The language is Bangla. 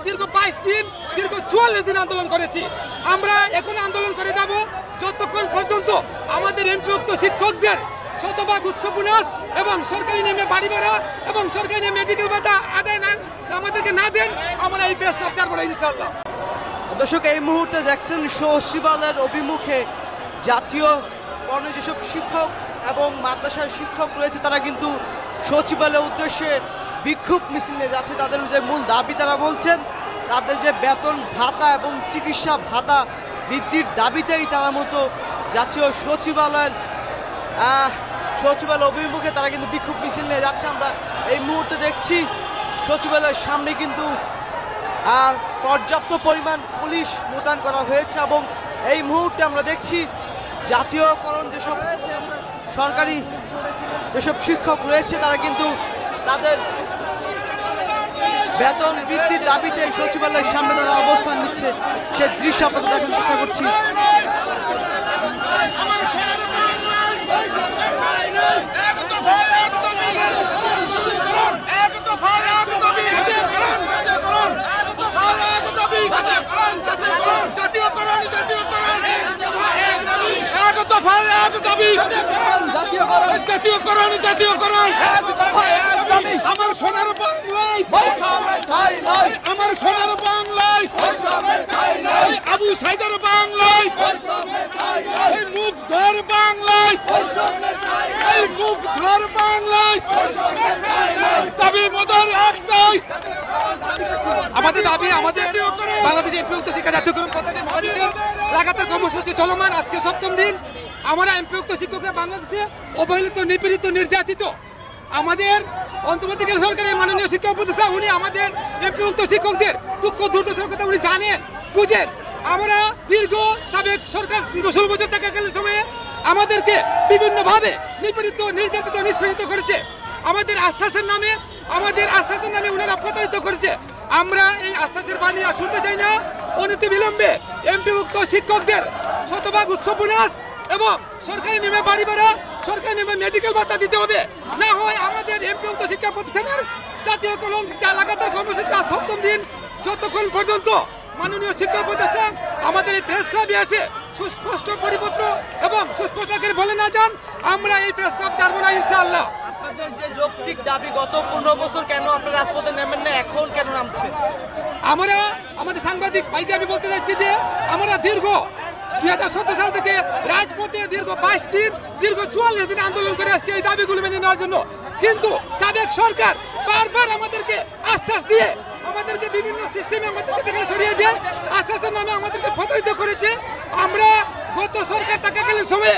দীর্ঘ 22 দিন দীর্ঘ 44 দিন আন্দোলন করেছি। আমরা এখন আন্দোলন করে যাব যতক্ষণ পর্যন্ত আমাদের এমপিভুক্ত শিক্ষকদের শতভাগ উৎস বোনাস এবং সরকারি নেমে বাড়ি ভাড়া এবং সরকারি নেমে মেডিকেল ভাতা আদায় না আমাদেরকে না দেন, আমরা এই প্রস্তাব ছাড়বো না ইনশাআল্লাহ। দর্শক, এই মুহূর্তে দেখছেন সচিবালয়ের অভিমুখে জাতীয় যেসব শিক্ষক এবং মাদ্রাসার শিক্ষক রয়েছে তারা কিন্তু সচিবালয়ের উদ্দেশ্যে বিক্ষোভ মিছিল নিয়ে যাচ্ছে। তাদের যে মূল দাবি তারা বলছেন তাদের যে বেতন ভাতা এবং চিকিৎসা ভাতা বৃদ্ধির দাবিতেই তারা মতো জাতীয় সচিবালয় অভিমুখে তারা কিন্তু বিক্ষোভ মিছিল নিয়ে যাচ্ছে। আমরা এই মুহূর্তে দেখছি সচিবালয়ের সামনে কিন্তু পর্যাপ্ত পরিমাণ পুলিশ মোতায়েন করা হয়েছে এবং এই মুহূর্তে আমরা দেখছি জাতীয়করণ যেসব সরকারি যেসব শিক্ষক রয়েছে তারা কিন্তু তাদের বেতন বৃদ্ধির দাবিতে সচিবালয়ের সামনে তারা অবস্থান নিচ্ছে। সে দৃশ্য আপনাদের দেখার চেষ্টা করছি। আমার সোনার বাংলায়, আমার সোনার বাংলায়, আবু সাইদের বাংলায়, মুগ্ধর বাংলায়, মুগ্ধর বাংলায় দাবি মদর একটাই। আমাদের দাবি আমাদের বাংলাদেশের এমপিভুক্ত শিক্ষা জাতীয়করণ পদ্ধতি লাগাতার কর্মসূচি চলমান। আজকে 7ম দিন। আমরা এমপিভুক্ত শিক্ষকরা বাংলাদেশে অবহেলিত, নিপীড়িত, নির্যাতিত। আমাদের অন্তর্বর্তীকালীন সরকারের মাননীয় শিক্ষা উপদেষ্টা উনি আমাদের এমপিভুক্ত শিক্ষকদের দুঃখ দুর্দশার কথা উনি জানেন, বুঝেন। আমরা দীর্ঘ সাবেক সরকার 16 বছর থাকাকালীন সময়ে আমাদেরকে বিভিন্নভাবে নিপীড়িত, নির্যাতিত, নিষ্পীড়িত করেছে। আমাদের আশ্বাসের নামে ওনারা প্রতারিত করেছে। আমরা এই আশ্বাসের বাণী আর শুনতে চাই না। অনতি বিলম্বে এমপিভুক্ত শিক্ষকদের শতভাগ উৎস বোনাস এবং সরকারি নেমে বাড়ি ভাড়া, সরকারি নেমে মেডিকেল ভাতা দিতে হবে। না হয় আমাদের এমপিভুক্ত শিক্ষা প্রতিষ্ঠানের জাতীয়করণ লাগাতার কর্মসূচি 7ম দিন যতক্ষণ পর্যন্ত মাননীয় শিক্ষা উপদেষ্টা আমাদের এই প্রেস ক্লাবে আসে সুস্পষ্ট পরিপত্র এবং সুস্পষ্ট করে বলে না যান, আমরা এই প্রেস ক্লাব ছাড়বো না ইনশাআল্লাহ। আপনাদের যে যৌক্তিক দাবি গত 15 বছর কেন আপনারা রাজপথে নেমেন না, এখন কেন নামছে? আমরা আমাদের সাংবাদিক ভাইকে আমি বলতে চাইছি যে আমরা দীর্ঘ 2017 সাল থেকে রাজপথে দীর্ঘ 22 দিন দীর্ঘ 44 দিন আন্দোলন করে আসছি এই দাবিগুলো মেনে নেওয়ার জন্য। কিন্তু সাবেক সরকার বারবার আমাদেরকে আশ্বাস দিয়ে আমাদেরকে বিভিন্ন সিস্টেমে আমাদেরকে সেখানে সরিয়ে দিয়ে আশ্বাসের নামে আমাদেরকে প্রতারিত করেছে। আমরা গত সরকার থাকাকালীন সময়ে